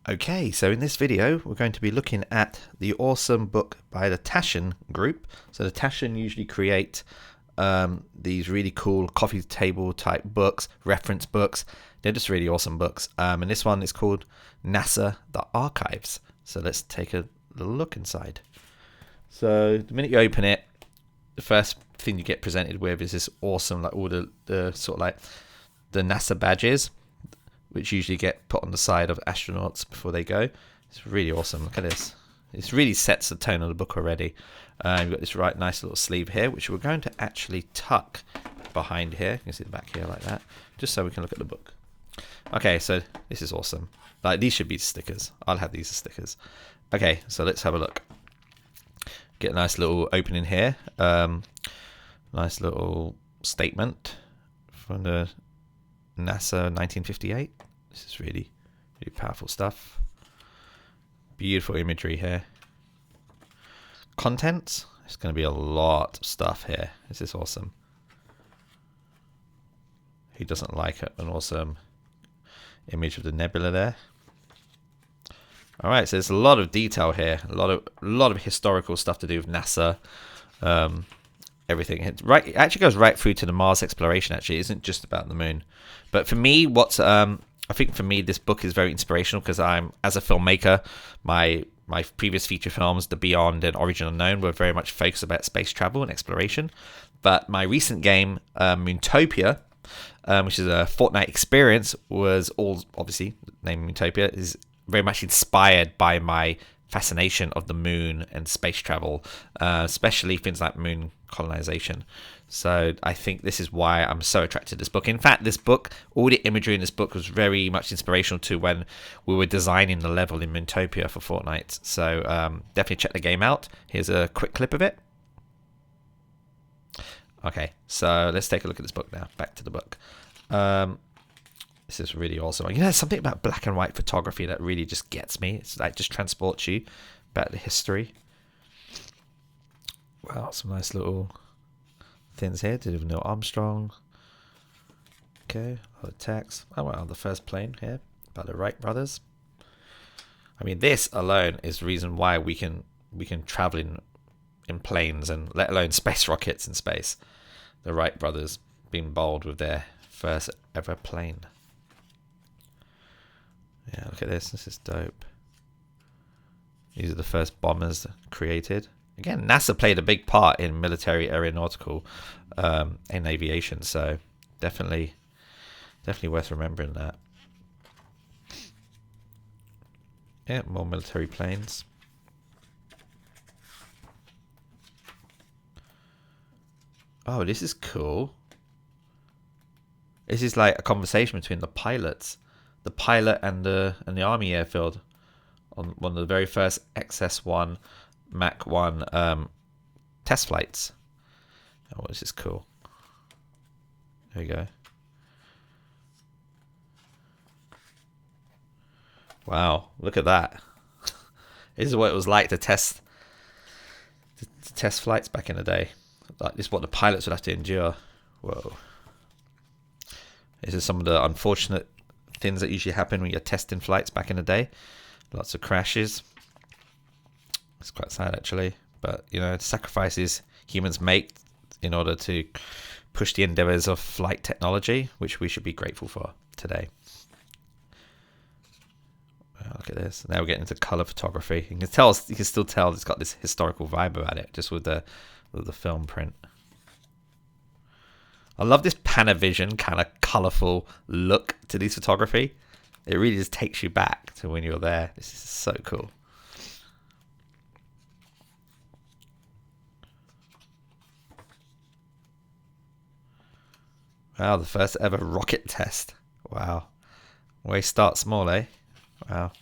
Okay, so in this video we're going to be looking at the awesome book by the TASCHEN group. So the TASCHEN usually create these really cool coffee table type books, reference books. They're just really awesome books. And this one is called NASA The Archives. So let's take a little look inside. So the minute you open it, the first thing you get presented with is this awesome, like all the sort of like the NASA badges, which usually get put on the side of astronauts before they go. It's really awesome. Look at this. It really sets the tone of the book already. You've got this nice little sleeve here, which we're going to actually tuck behind here. You can see the back here like that, just so we can look at the book. Okay, so this is awesome. Like, these should be stickers. I'll have these as stickers. Okay, so let's have a look. Get a nice little opening here. Nice little statement from the NASA 1958. This is really powerful stuff. Beautiful imagery here. Contents. There's going to be a lot of stuff here. This is awesome. Who doesn't like it? An awesome image of the nebula there. All right, so there's a lot of detail here. A lot of historical stuff to do with NASA. Everything. It actually goes right through to the Mars exploration. Actually, it isn't just about the moon. But for me, I think for me, this book is very inspirational because I'm, as a filmmaker, my previous feature films, The Beyond and Origin Unknown, were very much focused about space travel and exploration. But my recent game, Moontopia, which is a Fortnite experience, was all, obviously, the name Moontopia is very much inspired by my fascination of the moon and space travel, especially things like moon colonization. So I think this is why I'm so attracted to this book. In fact, this book, all the imagery in this book was very much inspirational to when we were designing the level in Moontopia for Fortnite. So definitely check the game out. Here's a quick clip of it. Okay, so let's take a look at this book now. Back to the book. This is really awesome. You know, there's something about black and white photography that really just gets me. It's like just transports you back to history. Wow, some nice little things here to do with Neil Armstrong. Okay, a lot of text. Oh wow, the first plane here by the Wright brothers. I mean, this alone is the reason why we can travel in planes, and let alone space rockets in space. The Wright brothers being bold with their first ever plane. Yeah, look at this. This is dope. These are the first bombers created. Again, NASA played a big part in military aeronautical and aviation, so definitely worth remembering that. Yeah, more military planes. Oh, this is cool. This is like a conversation between the pilots. The pilot and the Army airfield on one of the very first XS-1 Mach 1 test flights. Oh, this is cool. There you go. Wow, look at that. This is what it was like to test flights back in the day. Like, this is what the pilots would have to endure. Whoa. This is some of the unfortunate things that usually happen when you're testing flights back in the day. Lots of crashes. It's quite sad, actually. But, you know, sacrifices humans make in order to push the endeavors of flight technology, which we should be grateful for today. Look at this. Now we're getting into color photography. You can still tell it's got this historical vibe about it, just with the film print. I love this Panavision kind of colourful look to this photography. It really just takes you back to when you're there. This is so cool. Wow, the first ever rocket test. Wow. We start small, eh? Wow.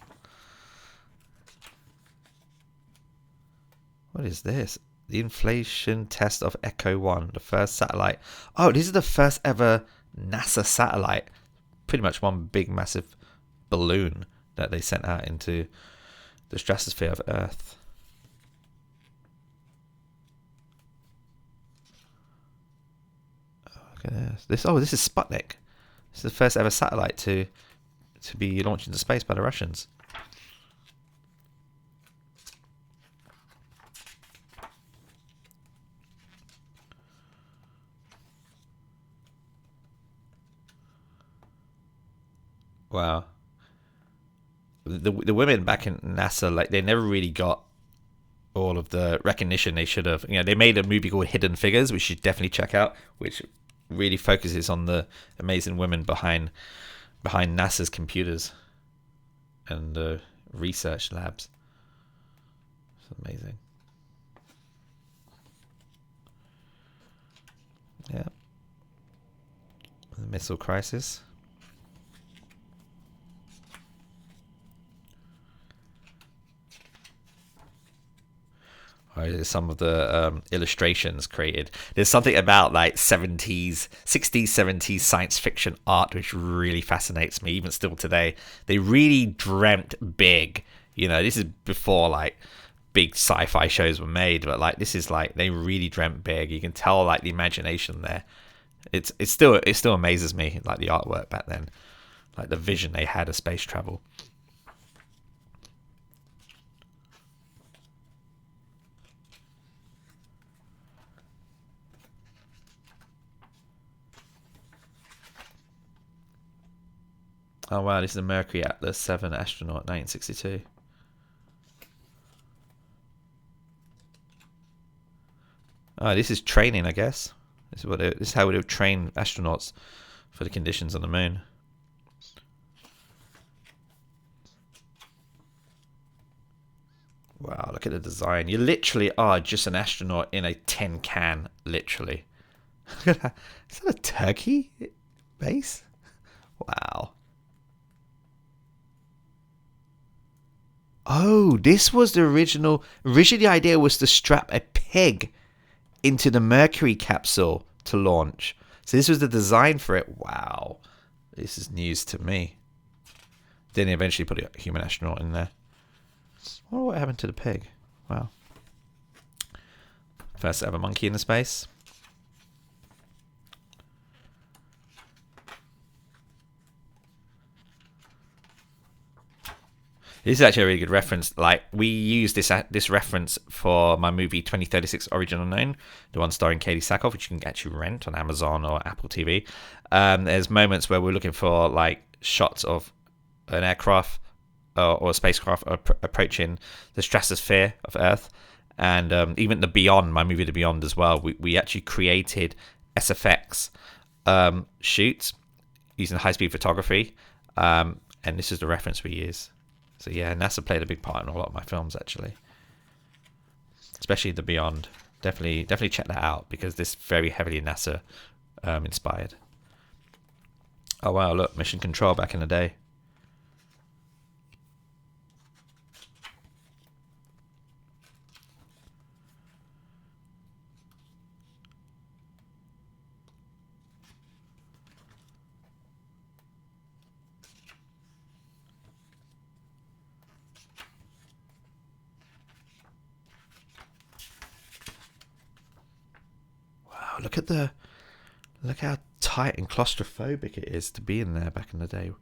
What is this? The inflation test of Echo 1, the first satellite. Oh, this is the first ever NASA satellite. Pretty much one big, massive balloon that they sent out into the stratosphere of Earth. Oh, look at this. This is Sputnik. This is the first ever satellite to be launched into space by the Russians. Wow. The women back in NASA, like, they never really got all of the recognition they should have. You know, they made a movie called Hidden Figures, which you should definitely check out, which really focuses on the amazing women behind NASA's computers and research labs. It's amazing. Yeah. The missile crisis. Some of the illustrations created. There's something about like 60s, 70s science fiction art which really fascinates me, even still today. They really dreamt big. You know, this is before like big sci-fi shows were made, but like this is like they really dreamt big. You can tell like the imagination there. It still amazes me, like the artwork back then, like the vision they had of space travel. Oh wow, this is a Mercury Atlas 7 Astronaut 1962. Oh, this is training, I guess. This is how we would train astronauts for the conditions on the moon. Wow, look at the design. You literally are just an astronaut in a tin can, literally. Is that a turkey base? Wow. Oh, this was the original. Originally, the idea was to strap a pig into the Mercury capsule to launch. So this was the design for it. Wow. This is news to me. Then they eventually put a human astronaut in there. I wonder what happened to the pig. Wow. First ever monkey in the space. This is actually a really good reference. Like, we use this reference for my movie 2036 Origin Unknown, the one starring Katie Sackhoff, which you can actually rent on Amazon or Apple TV. There's moments where we're looking for like shots of an aircraft or a spacecraft approaching the stratosphere of Earth, and even the Beyond, my movie The Beyond as well. We actually created SFX shoots using high-speed photography, and this is the reference we use. So yeah, NASA played a big part in a lot of my films, actually, especially The Beyond. Definitely check that out because this is very heavily NASA inspired. Oh wow, look, Mission Control back in the day. Look how tight and claustrophobic it is to be in there back in the day.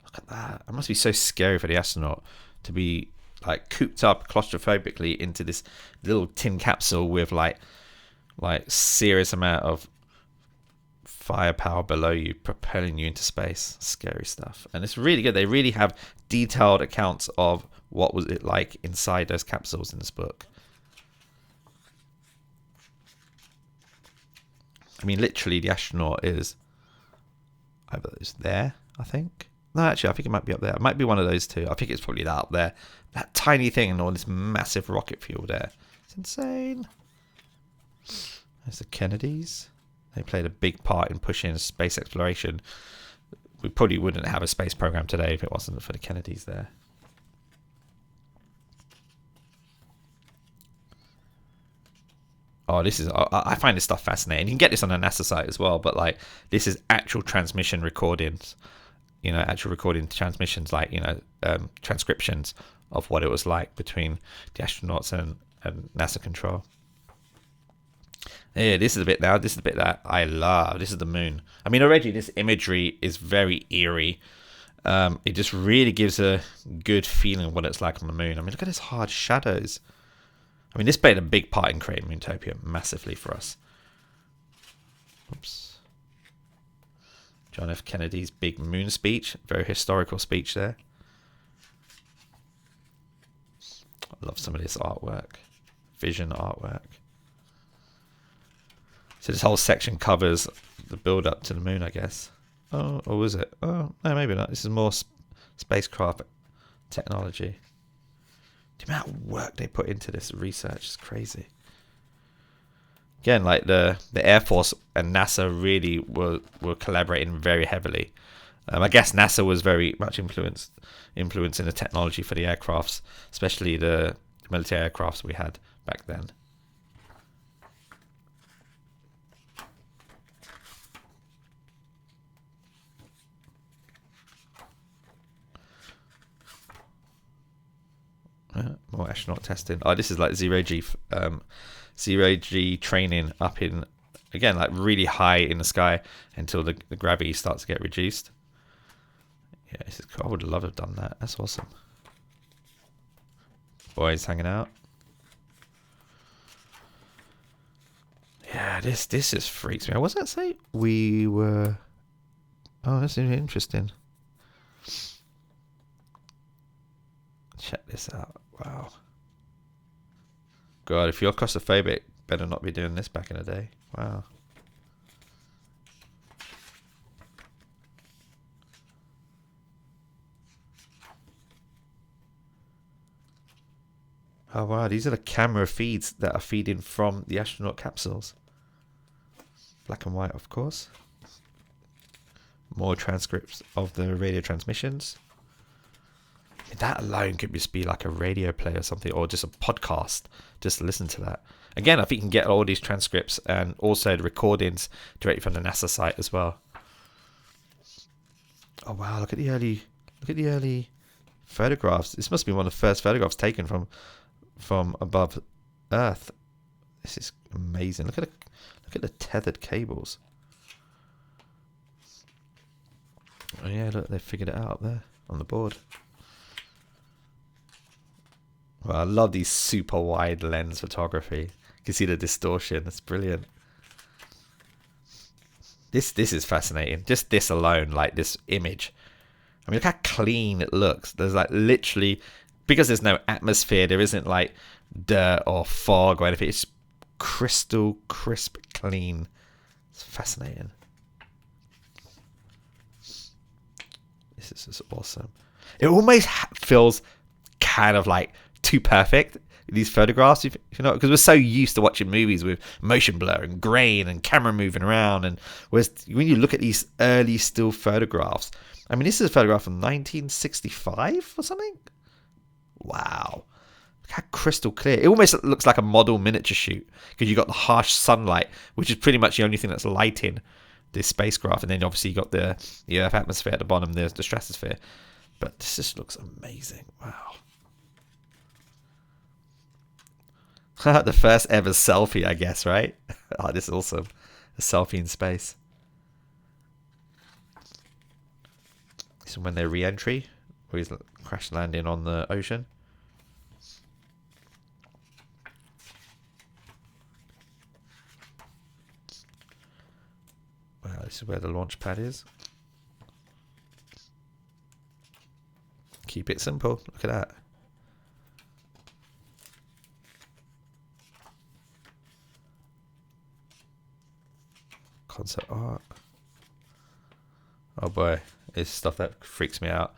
Look at that. It must be so scary for the astronaut to be like cooped up claustrophobically into this little tin capsule with like serious amount of firepower below you propelling you into space. Scary stuff. And it's really good. They really have detailed accounts of what was it like inside those capsules in this book. I mean, literally, the astronaut is there, I think. No, actually, I think it might be up there. It might be one of those two. I think it's probably that up there. That tiny thing and all this massive rocket fuel there. It's insane. There's the Kennedys. They played a big part in pushing space exploration. We probably wouldn't have a space program today if it wasn't for the Kennedys there. Oh, this is, I find this stuff fascinating. You can get this on the NASA site as well, but like this is actual transmission recordings, you know, actual recording transmissions, like, you know, transcriptions of what it was like between the astronauts and NASA control. Yeah, this is a bit now. This is the bit that I love. This is the moon. I mean, already this imagery is very eerie. It just really gives a good feeling of what it's like on the moon. I mean, look at these hard shadows. I mean, this played a big part in creating Moontopia massively for us. Oops. John F. Kennedy's big moon speech. Very historical speech there. I love some of this artwork. Vision artwork. So this whole section covers the build up to the moon, I guess. Oh, or was it? Oh, no, maybe not. This is more spacecraft technology. The amount of work they put into this research is crazy. Again, like the Air Force and NASA really were collaborating very heavily. I guess NASA was very much influencing the technology for the aircrafts, especially the military aircrafts we had back then. More astronaut testing. Oh, this is like zero G training up in, again, like really high in the sky until the gravity starts to get reduced. Yeah, this is cool. I would love to have done that. That's awesome. Boys hanging out. Yeah, this just freaks me out. What does that say? We were... Oh, that's interesting. Check this out. Wow. God, if you're claustrophobic, better not be doing this back in the day. Wow. Oh wow, these are the camera feeds that are feeding from the astronaut capsules. Black and white, of course. More transcripts of the radio transmissions. That alone could just be like a radio play or something, or just a podcast. Just listen to that. Again, I think you can get all these transcripts and also the recordings directly from the NASA site as well. Oh wow, look at the early photographs. This must be one of the first photographs taken from above Earth. This is amazing. Look at the tethered cables. Oh yeah, look, they figured it out up there on the board. Well, I love these super wide lens photography. You can see the distortion. It's brilliant. This is fascinating. Just this alone, like this image. I mean, look how clean it looks. There's like literally, because there's no atmosphere, there isn't like dirt or fog or anything. It's crystal crisp clean. It's fascinating. This is just awesome. It almost feels kind of like too perfect, these photographs, if you know, because we're so used to watching movies with motion blur and grain and camera moving around, and whereas when you look at these early still photographs, I mean, this is a photograph from 1965 or something. Wow, look how crystal clear. It almost looks like a model miniature shoot, because you got the harsh sunlight, which is pretty much the only thing that's lighting this spacecraft, and then obviously you got the Earth atmosphere at the bottom, the stratosphere. But this just looks amazing. Wow. The first ever selfie, I guess, right? Oh, this is awesome. A selfie in space. This is when they're re-entry, where he's crash landing on the ocean. Wow, this is where the launch pad is. Keep it simple. Look at that. Concept art. Oh boy, it's stuff that freaks me out.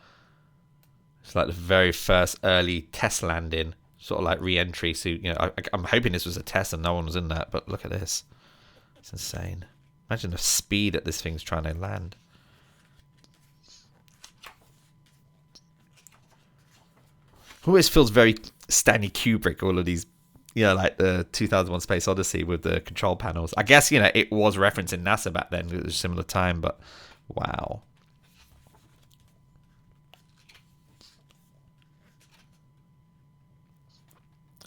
It's like the very first early test landing, sort of like re-entry. So, you know, I'm hoping this was a test and no one was in that, but look at this. It's insane. Imagine the speed that this thing's trying to land. It always feels very Stanley Kubrick, all of these, you know, like the 2001 Space Odyssey with the control panels. I guess, you know, it was referencing NASA back then. It was a similar time, but wow.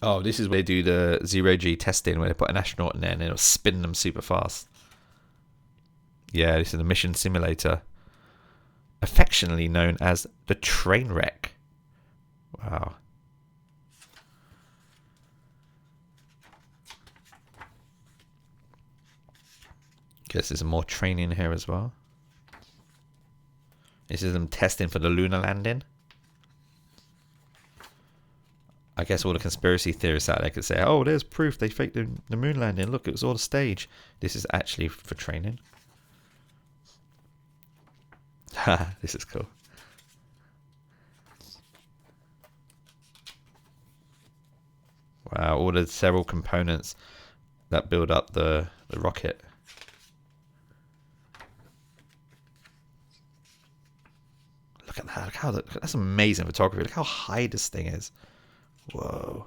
Oh, this is where they do the zero-G testing, where they put an astronaut in there and it'll spin them super fast. Yeah, this is the mission simulator, affectionately known as the train wreck. Wow. Guess there's more training here as well. This is them testing for the lunar landing. I guess all the conspiracy theorists out there could say, oh, there's proof they faked the moon landing. Look, it was all a stage. This is actually for training. This is cool. Wow, all the several components that build up the rocket. Look at that. Look how that's amazing photography. Look how high this thing is. Whoa.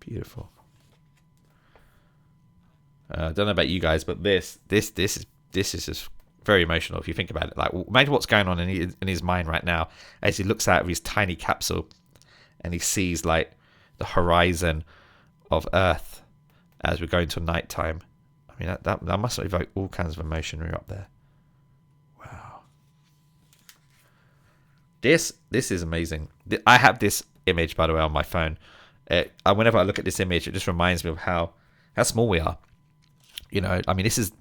Beautiful. I don't know about you guys, but this is just very emotional if you think about it. Like, imagine what's going on in his mind right now as he looks out of his tiny capsule and he sees like the horizon of Earth as we're going to nighttime. I mean, that must evoke all kinds of emotion when you're up there. Wow. This is amazing. I have this image, by the way, on my phone. Whenever I look at this image, it just reminds me of how small we are. You know, I mean, this is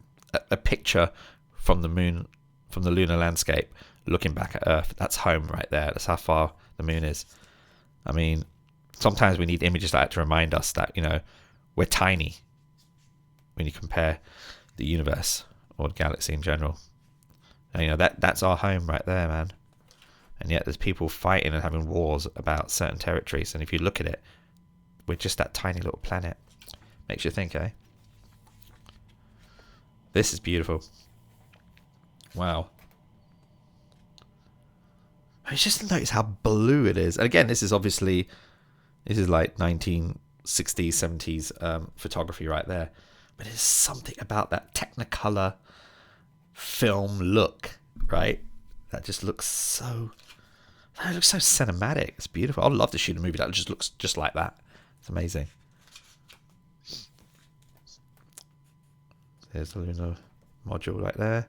a picture from the moon, from the lunar landscape, looking back at Earth. That's home right there. That's how far the moon is. I mean, sometimes we need images like that to remind us that, you know, we're tiny when you compare the universe or the galaxy in general. And, you know, that's our home right there, man. And yet there's people fighting and having wars about certain territories. And if you look at it, we're just that tiny little planet. Makes you think, eh? This is beautiful. Wow. I just notice how blue it is. And again, this is like 1960s, 70s photography right there. But there's something about that Technicolor film look, right? That just looks so... It looks so cinematic. It's beautiful. I'd love to shoot a movie that just looks just like that. It's amazing. There's the lunar module right there.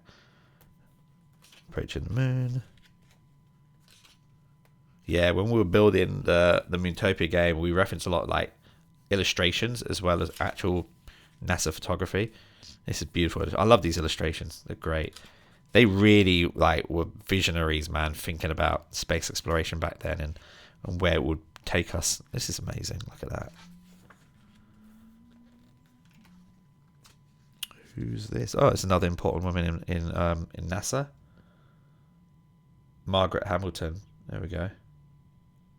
Approaching the moon. Yeah, when we were building the Moontopia game, we referenced a lot of like illustrations as well as actual NASA photography. This is beautiful. I love these illustrations. They're great. They really like were visionaries, man, thinking about space exploration back then and where it would take us. This is amazing. Look at that. Who's this? Oh, it's another important woman in NASA. Margaret Hamilton. There we go.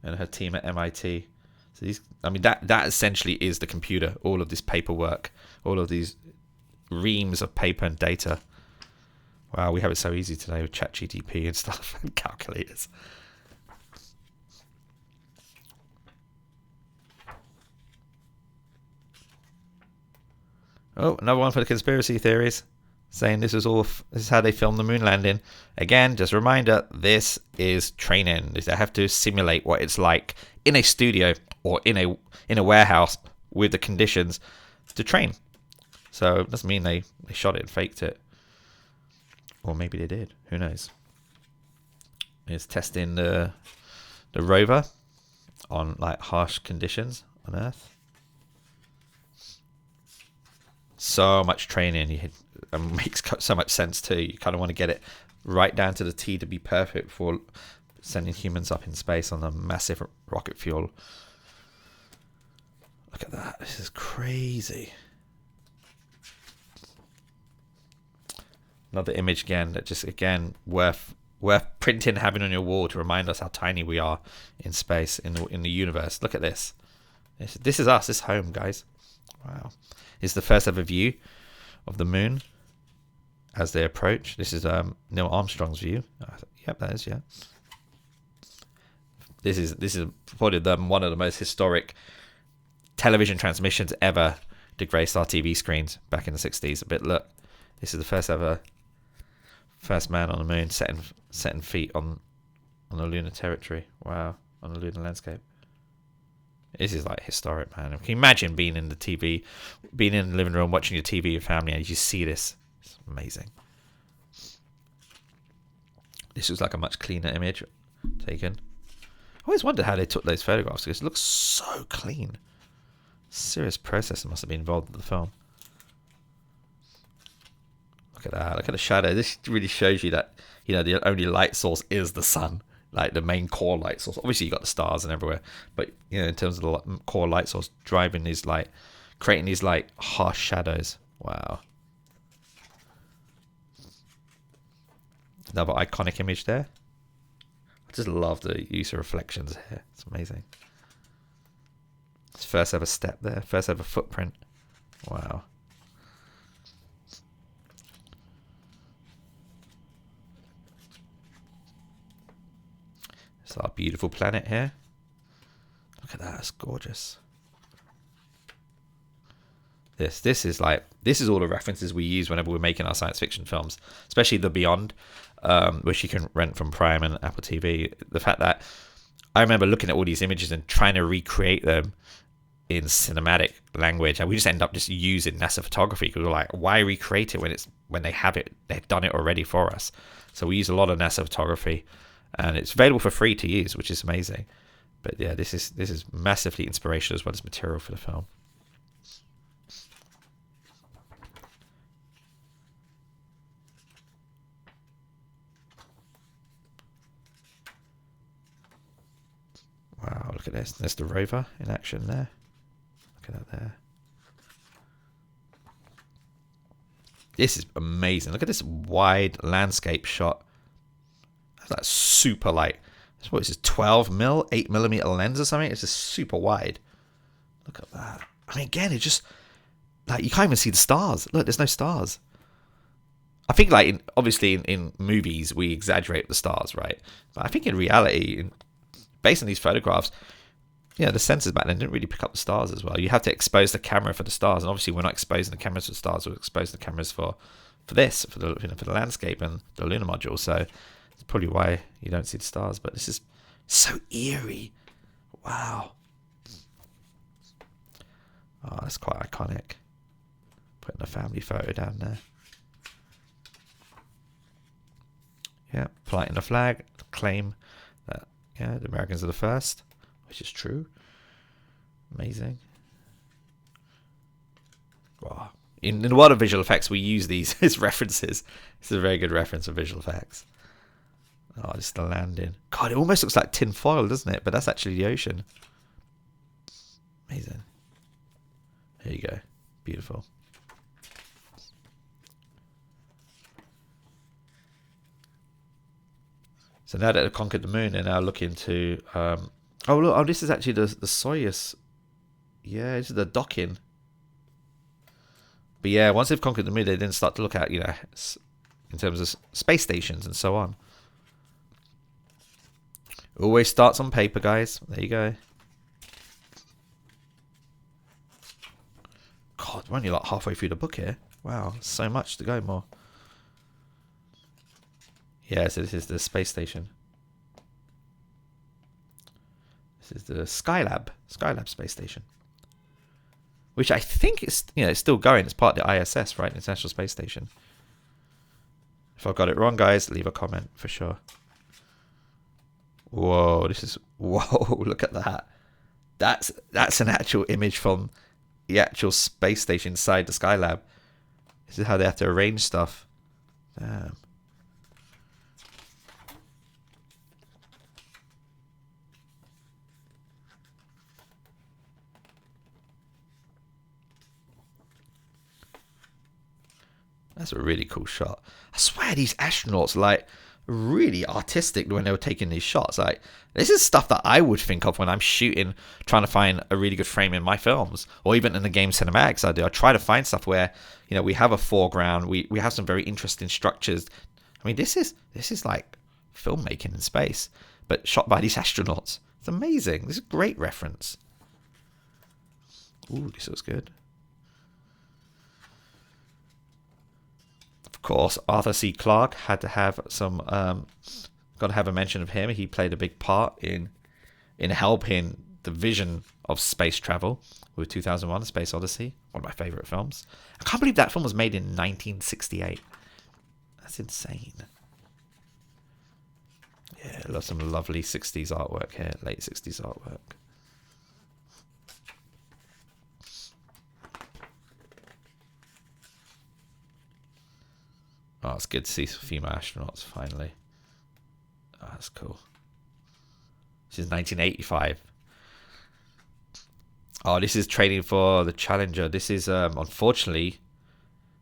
And her team at MIT. So these, I mean, that essentially is the computer. All of this paperwork, all of these reams of paper and data. Wow, we have it so easy today with ChatGPT and stuff and calculators. Oh, another one for the conspiracy theories, saying this is how they filmed the moon landing. Again, just a reminder, this is training. They have to simulate what it's like in a studio or in a warehouse with the conditions to train. So it doesn't mean they shot it and faked it. Or maybe they did. Who knows? It's testing the rover on like harsh conditions on Earth. So much training. It makes so much sense too. You kind of want to get it right down to the T to be perfect for sending humans up in space on a massive rocket fuel. Look at that. This is crazy. Another image again that just worth printing, having on your wall to remind us how tiny we are in space, in the universe. Look at this. This is us. This is home, guys. Wow. It's the first ever view of the moon as they approach. This is Neil Armstrong's view. Yep, that is, yeah. This is probably one of the most historic television transmissions ever to grace our TV screens back in the 60s. But look, this is the first man on the moon setting feet on the lunar territory. Wow, on the lunar landscape. This is like historic, man. Can you imagine being in the living room, watching your TV, your family, and you see this? It's amazing. This looks like a much cleaner image taken. I always wondered how they took those photographs because it looks so clean. Serious process must have been involved with the film. Look at that. Look at the shadow. This really shows you that, you know, the only light source is the sun. Like the main core light source. Obviously, you got the stars and everywhere. But, you know, in terms of the core light source, driving these light, creating these like harsh shadows. Wow. Another iconic image there. I just love the use of reflections here. It's amazing. It's first ever step there. First ever footprint. Wow. It's our beautiful planet here. Look at that. It's gorgeous. This is all the references we use whenever we're making our science fiction films, especially the Beyond, which you can rent from Prime and Apple TV. The fact that I remember looking at all these images and trying to recreate them in cinematic language, and we just end up just using NASA photography because we're like, why recreate it when they have it, they've done it already for us. So we use a lot of NASA photography, and it's available for free to use, which is amazing. But yeah, this is massively inspirational as well as material for the film. Wow, look at this. There's the rover in action there. Look at that there. This is amazing. Look at this wide landscape shot. That's super light. What is this, 12mm, 8mm lens or something? It's just super wide. Look at that. I mean, again, it's just like you can't even see the stars. Look, there's no stars. I think, like, obviously in movies we exaggerate the stars, right? But I think in reality, based on these photographs, you know, the sensors back then didn't really pick up the stars as well. You have to expose the camera for the stars, and obviously we're not exposing the cameras for the stars. We're exposing the cameras for the landscape and the lunar module. So it's probably why you don't see the stars. But this is so eerie. Wow. Oh, that's quite iconic. Putting a family photo down there. Yeah, planting the flag, claim that, yeah, the Americans are the first, which is true. Amazing. Wow. In the world of visual effects, we use these as references. This is a very good reference of visual effects. Oh, just the landing. God, it almost looks like tin foil, doesn't it? But that's actually the ocean. Amazing. There you go. Beautiful. So now that they've conquered the moon, they're now looking to... oh, look. Oh, this is actually the Soyuz. Yeah, this is the docking. But yeah, once they've conquered the moon, they then start to look at, you know, in terms of space stations and so on. Always starts on paper, guys. There you go. God, we're only like halfway through the book here. Wow, so much to go more. Yeah, so this is the space station. This is the Skylab space station, which I think is, you know, it's still going. It's part of the ISS, right? International Space Station. If I got it wrong, guys, leave a comment for sure. Whoa, this is, whoa, look at that. That's an actual image from the actual space station inside the Skylab. This is how they have to arrange stuff. Damn. That's a really cool shot. I swear these astronauts like really artistic when they were taking these shots. Like, this is stuff that I would think of when I'm shooting, trying to find a really good frame in my films, or even in the game cinematics I do. I try to find stuff where, you know, we have a foreground, we have some very interesting structures. I mean, this is like filmmaking in space, but shot by these astronauts. It's amazing. This is a great reference. Ooh, this looks good. Of course, Arthur C. Clarke had to have some. Got to have a mention of him. He played a big part in helping the vision of space travel with 2001: A Space Odyssey, one of my favorite films. I can't believe that film was made in 1968. That's insane. Yeah, I love some lovely 60s artwork here, late 60s artwork. Oh, it's good to see female astronauts finally. Oh, that's cool. This is 1985. Oh, this is training for the Challenger. This is, unfortunately,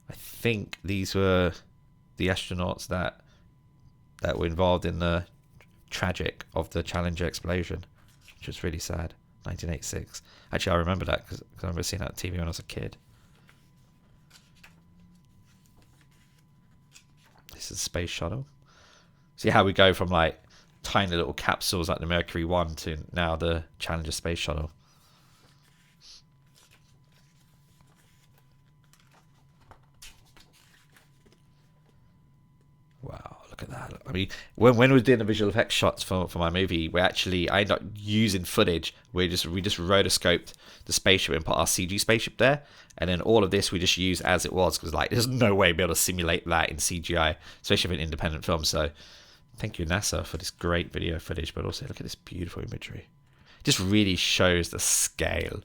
I think these were the astronauts that were involved in the tragic of the Challenger explosion, which was really sad. 1986. Actually, I remember that because I remember seeing that on TV when I was a kid. This is a space shuttle. See how we go from like tiny little capsules like the Mercury 1 to now the Challenger space shuttle. Wow, look at that. I mean, when we were doing the visual effects shots for my movie, I ended up using footage. We just rotoscoped the spaceship and put our CG spaceship there, and then all of this we just use as it was, because like there's no way we'd be able to simulate that in CGI, especially for an independent film. So thank you, NASA, for this great video footage, but also look at this beautiful imagery. It just really shows the scale,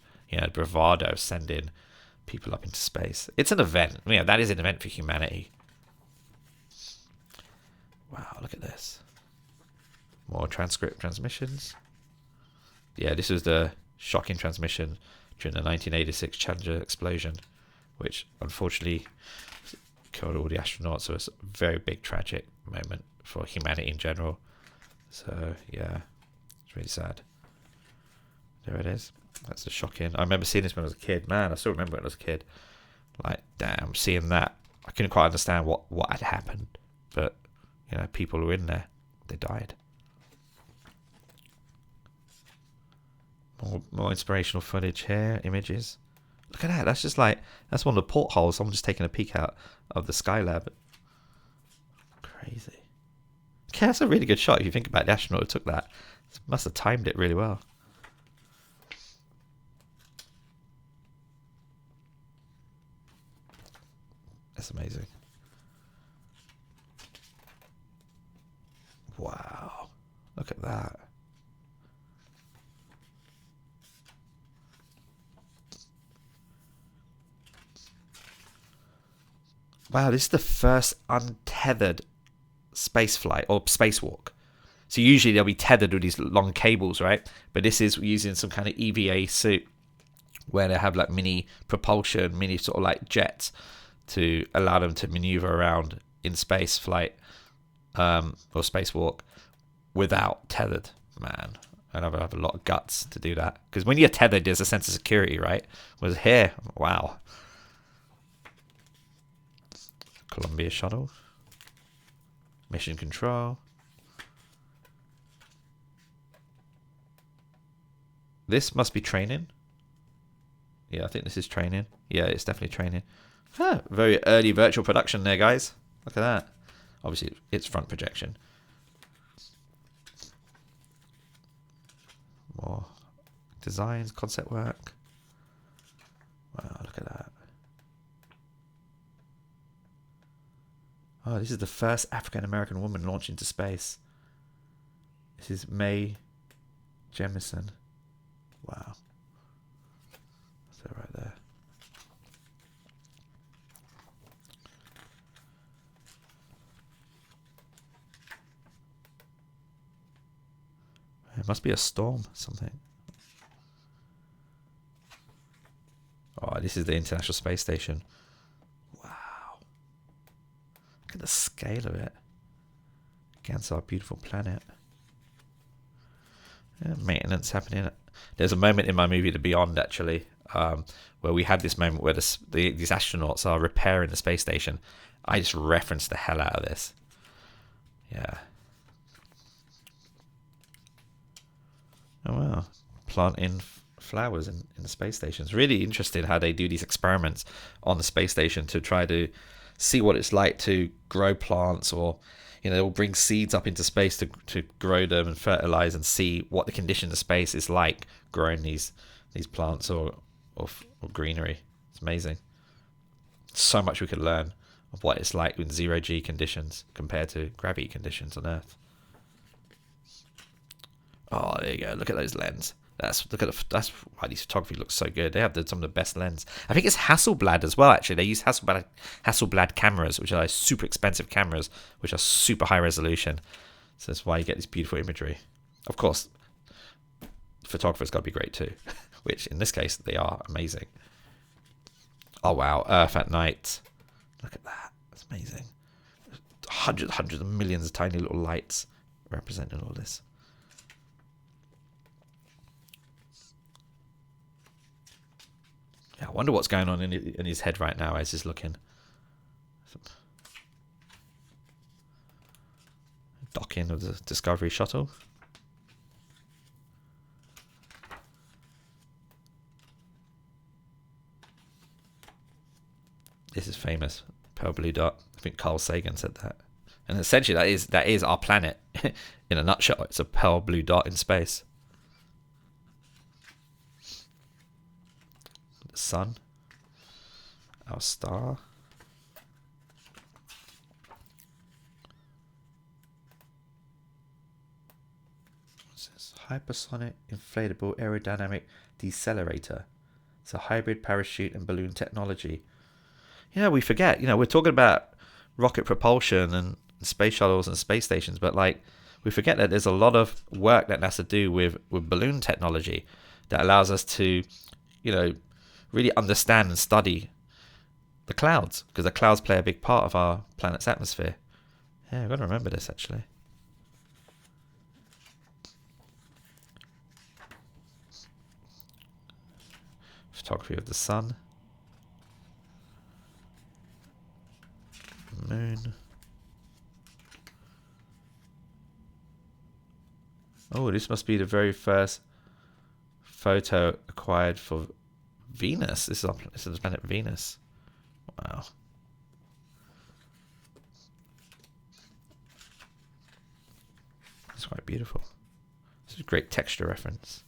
bravado of sending people up into space. It's an event. That is an event for humanity. Wow, look at this. More transmissions. Yeah, this was the shocking transmission during the 1986 Challenger explosion, which unfortunately killed all the astronauts. So it's a very big tragic moment for humanity in general. So yeah, it's really sad. There it is. That's the shocking. I remember seeing this when I was a kid. Man, I still remember when I was a kid. Like, damn, seeing that. I couldn't quite understand what had happened. But people who were in there, they died. More inspirational footage here, images. Look at that. That's just like, that's one of the portholes. Someone just taking a peek out of the Skylab. Crazy. Okay, that's a really good shot if you think about it. The astronaut who took that must have timed it really well. That's amazing. Wow, look at that. Wow, this is the first untethered spaceflight or spacewalk. So usually they'll be tethered with these long cables, right? But this is using some kind of EVA suit where they have like mini propulsion, mini sort of like jets to allow them to maneuver around in space flight. Or spacewalk without tethered, man. And I have a lot of guts to do that, because when you're tethered, there's a sense of security, right? Whereas here, wow. Columbia shuttle, mission control. This must be training. Yeah, I think this is training. Yeah, it's definitely training. Huh, very early virtual production there, guys. Look at that. Obviously, it's front projection. More designs, concept work. Wow, look at that. Oh, this is the first African-American woman launched into space. This is Mae Jemison. Wow. So right there. It must be a storm, something. Oh, this is the International Space Station. Wow. Look at the scale of it. Against our beautiful planet. Yeah, maintenance happening. There's a moment in my movie, The Beyond, actually, where we had this moment where these astronauts are repairing the space station. I just referenced the hell out of this. Yeah. Oh wow, planting flowers in the space station. It's really interesting how they do these experiments on the space station to try to see what it's like to grow plants, or they'll bring seeds up into space to grow them and fertilize and see what the condition of space is like growing these plants or greenery. It's amazing. So much we could learn of what it's like in zero-G conditions compared to gravity conditions on Earth. Oh, there you go. Look at those lenses. That's why these photography looks so good. They have some of the best lens. I think it's Hasselblad as well. Actually, they use Hasselblad cameras, which are like super expensive cameras, which are super high resolution. So that's why you get this beautiful imagery. Of course, the photographer's got to be great too, which in this case they are amazing. Oh wow, Earth at night. Look at that. That's amazing. Hundreds of millions of tiny little lights representing all this. Yeah, I wonder what's going on in his head right now as he's looking. Docking of the Discovery shuttle. This is famous. Pale blue dot. I think Carl Sagan said that. And essentially that is our planet in a nutshell. It's a pale blue dot in space. The sun. Our star. What's this? Hypersonic inflatable aerodynamic decelerator. It's a hybrid parachute and balloon technology. We forget. We're talking about rocket propulsion and space shuttles and space stations, but like we forget that there's a lot of work that has to do with balloon technology that allows us to, really understand and study the clouds, because the clouds play a big part of our planet's atmosphere. Yeah, I've got to remember this actually. Photography of the sun. Moon. Oh, this must be the very first photo acquired for Venus. This is the planet Venus. Wow. It's quite beautiful. This is a great texture reference.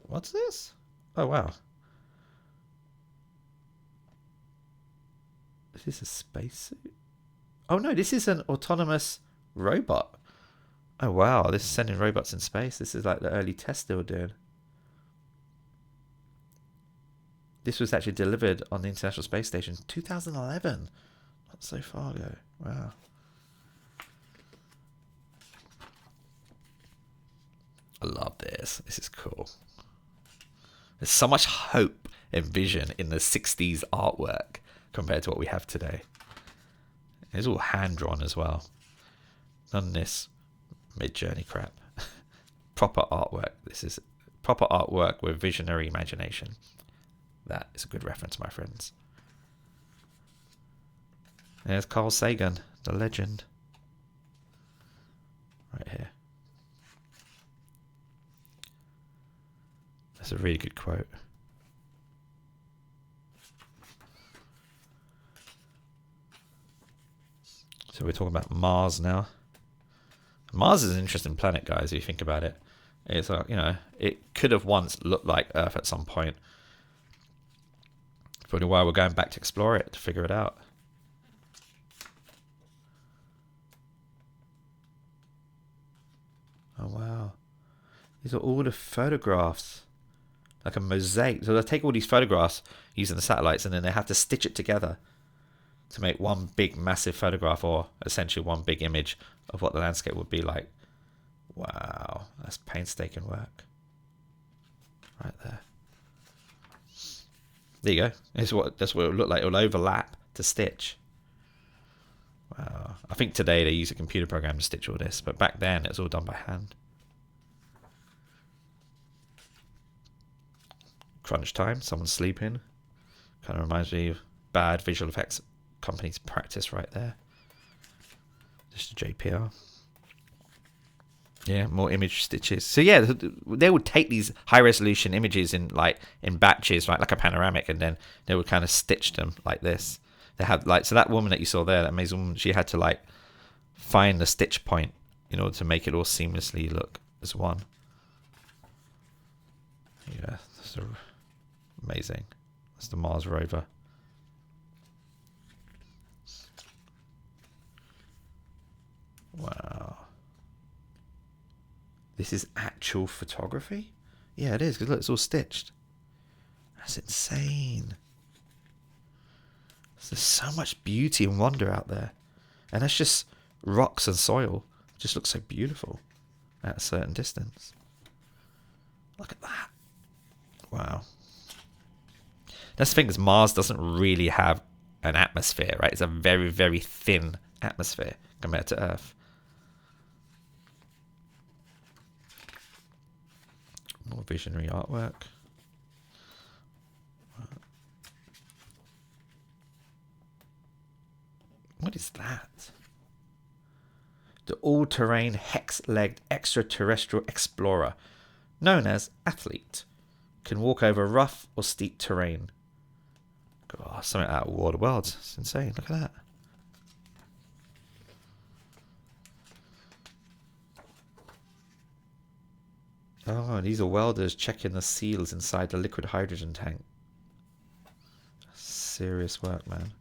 What's this? Oh, wow. Is this a spacesuit? Oh no, this is an autonomous robot. Oh wow, this is sending robots in space. This is like the early test they were doing. This was actually delivered on the International Space Station 2011. Not so far ago. Wow. I love this. This is cool. There's so much hope and vision in the 60s artwork compared to what we have today. It's all hand-drawn as well. None of this mid-journey crap. Proper artwork. This is proper artwork with visionary imagination. That is a good reference, my friends. There's Carl Sagan, the legend. Right here. That's a really good quote. So we're talking about Mars now. Mars is an interesting planet, guys, if you think about it. It's like, it could have once looked like Earth at some point. For a while, we're going back to explore it, to figure it out. Oh, wow. These are all the photographs. Like a mosaic. So they take all these photographs using the satellites, and then they have to stitch it together to make one big massive photograph, or essentially one big image of what the landscape would be like. Wow, that's painstaking work. Right there. There you go. That's what it will look like. It will overlap to stitch. Wow. I think today they use a computer program to stitch all this, but back then it was all done by hand. Crunch time, someone's sleeping. Kind of reminds me of bad visual effects companies practice right there. Just a JPR. Yeah, more image stitches. So yeah, they would take these high resolution images in batches, right, like a panoramic, and then they would kind of stitch them like this. They had so that woman that you saw there, that amazing woman, she had to find the stitch point in order to make it all seamlessly look as one. Yeah, that's amazing. That's the Mars rover. Wow. This is actual photography? Yeah, it is, because look, it's all stitched. That's insane. There's so much beauty and wonder out there. And that's just rocks and soil. It just looks so beautiful at a certain distance. Look at that. Wow. That's the thing, is Mars doesn't really have an atmosphere, right? It's a very, very thin atmosphere compared to Earth. More visionary artwork. What is that? The all-terrain hex-legged extraterrestrial explorer, known as Athlete, can walk over rough or steep terrain. Oh, something out of War of the Worlds. It's insane. Look at that. Oh, these are welders checking the seals inside the liquid hydrogen tank. Serious work, man.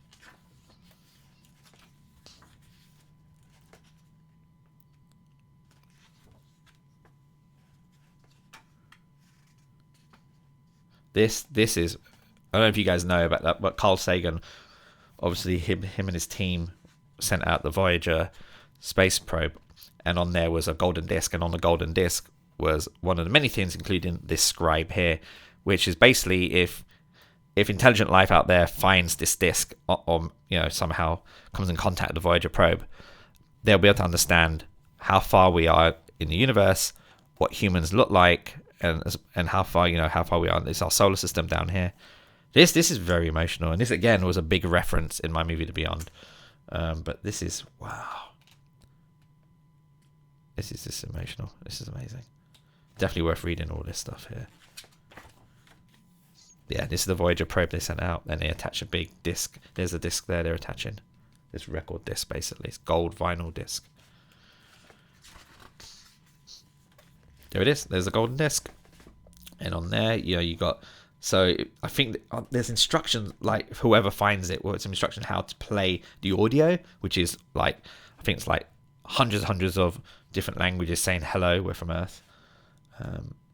This is, I don't know if you guys know about that, but Carl Sagan, obviously him and his team sent out the Voyager space probe, and on there was a golden disc, and on the golden disc was one of the many things, including this scribe here, which is basically if intelligent life out there finds this disc, or somehow comes in contact with the Voyager probe, they'll be able to understand how far we are in the universe, what humans look like, and how far we are. This is our solar system down here. This is very emotional, and this again was a big reference in my movie The Beyond. But this is, wow. This is just emotional. This is amazing. Definitely worth reading all this stuff here. Yeah, this is the Voyager probe they sent out, and they attach a big disc. There's a disc there they're attaching. This record disc, basically. It's gold vinyl disc. There it is. There's a golden disc. And on there, you got... So I think there's instructions, like whoever finds it, well, it's an instruction how to play the audio, which is like, I think it's like hundreds of different languages saying hello, we're from Earth.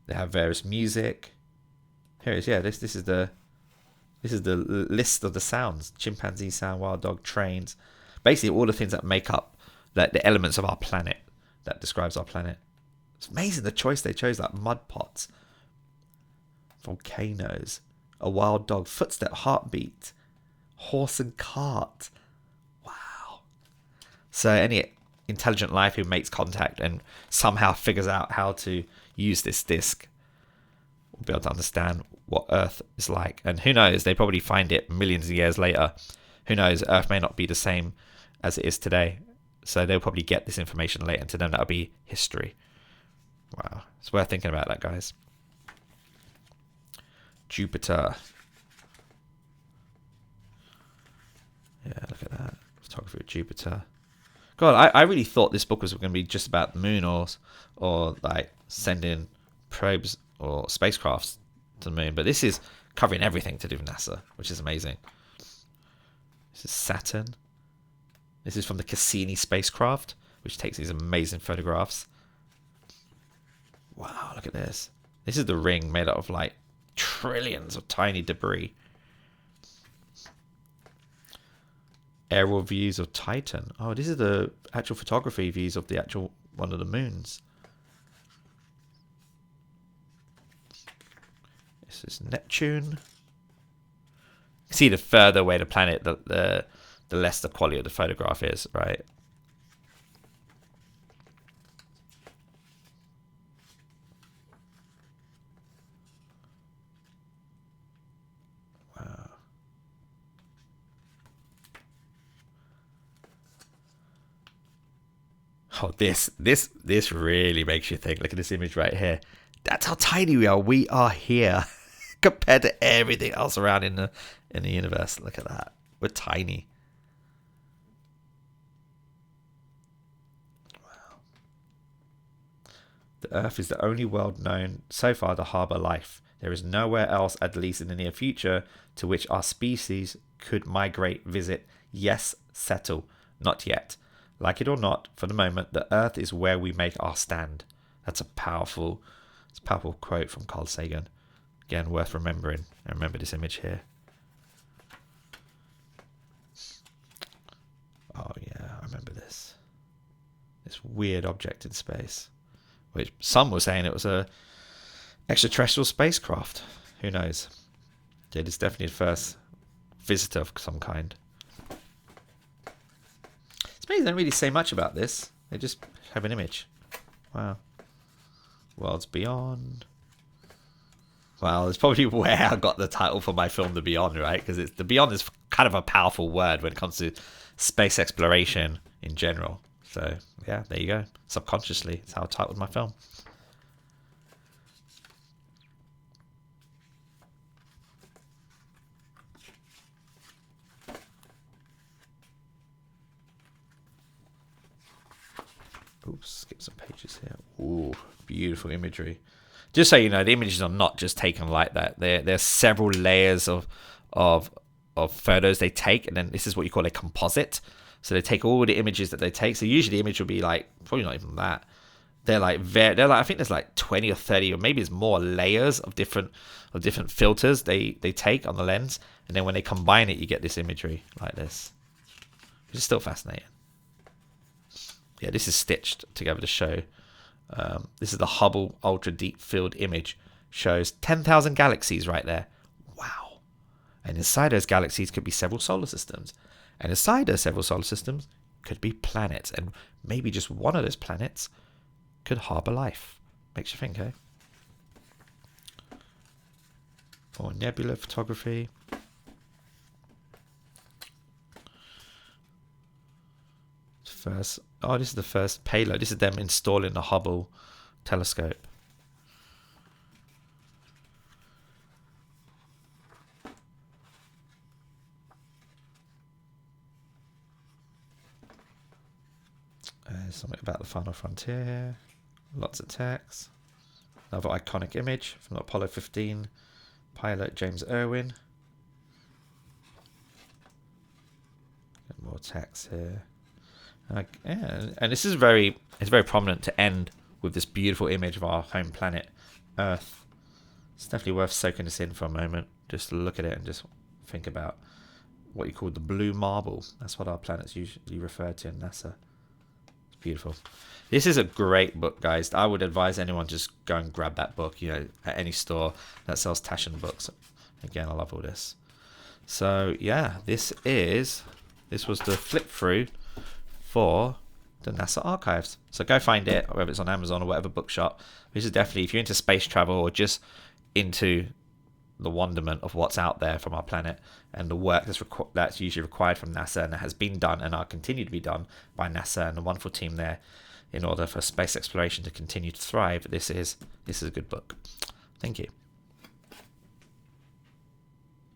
They have various music. Here it is. Yeah, this is the list of the sounds: chimpanzee sound, wild dog, trains, basically all the things that make up the elements of our planet, that describes our planet. It's amazing the choice they chose, like mud pots, volcanoes, a wild dog, footstep, heartbeat, horse and cart. Wow. So any intelligent life who makes contact and somehow figures out how to use this disc will be able to understand what Earth is like. And who knows, they probably find it millions of years later. Who knows, Earth may not be the same as it is today. So they'll probably get this information later, and to them that'll be history. Wow. It's worth thinking about that, guys. Jupiter. Yeah, look at that. Photography of Jupiter. God, I really thought this book was going to be just about the moon, or like sending probes or spacecrafts to the moon. But this is covering everything to do with NASA, which is amazing. This is Saturn. This is from the Cassini spacecraft, which takes these amazing photographs. Wow, look at this. This is the ring made out of like trillions of tiny debris. Aerial views of Titan. Oh, this is the actual photography views of the actual one of the moons. This is Neptune. See, the further away the planet, the less the quality of the photograph is, right? Wow. Oh, this really makes you think. Look at this image right here. That's how tiny we are. We are here compared to everything else around in the universe. Look at that. We're tiny. Wow. The Earth is the only world known so far to harbour life. There is nowhere else, at least in the near future, to which our species could migrate, visit, yes, settle. Not yet. Like it or not, for the moment, the Earth is where we make our stand. That's a powerful quote from Carl Sagan. Again, worth remembering. I remember this image here. Oh yeah, I remember this. This weird object in space, which some were saying it was a extraterrestrial spacecraft. Who knows? Yeah, it's definitely the first visitor of some kind. Space don't really say much about this. They just have an image. Wow. Worlds Beyond. Well, it's probably where I got the title for my film, The Beyond, right? Because the Beyond is kind of a powerful word when it comes to space exploration in general. So, yeah, there you go. Subconsciously, it's how I titled my film. Oops, skip some pages here. Ooh, beautiful imagery. Just so you know, the images are not just taken like that. There's several layers of photos they take, and then this is what you call a composite. So they take all the images that they take. So usually the image will be like, probably not even that. They're like I think there's like 20 or 30 or maybe it's more layers of different filters they take on the lens, and then when they combine it, you get this imagery like this, which is still fascinating. Yeah, this is stitched together to show. This is the Hubble Ultra Deep Field image. Shows 10,000 galaxies right there. Wow. And inside those galaxies could be several solar systems. And inside those several solar systems could be planets. And maybe just one of those planets could harbor life. Makes you think, eh? Or nebula photography. This is the first payload. This is them installing the Hubble telescope. Something about the final frontier. Lots of text. Another iconic image from the Apollo 15 pilot James Irwin. Get more text here. Yeah, and this is very prominent to end with this beautiful image of our home planet, Earth. It's definitely worth soaking this in for a moment. Just look at it and just think about what you call the blue marble. That's what our planet's usually referred to in NASA. It's beautiful. This is a great book, guys. I would advise anyone just go and grab that book, at any store that sells TASCHEN books. Again, I love all this. So yeah, this was the flip through for the NASA archives. So go find it, whether it's on Amazon or whatever bookshop. This is definitely, if you're into space travel or just into the wonderment of what's out there from our planet and the work that's usually required from NASA and that has been done and are continue to be done by NASA and the wonderful team there in order for space exploration to continue to thrive, this is a good book. Thank you.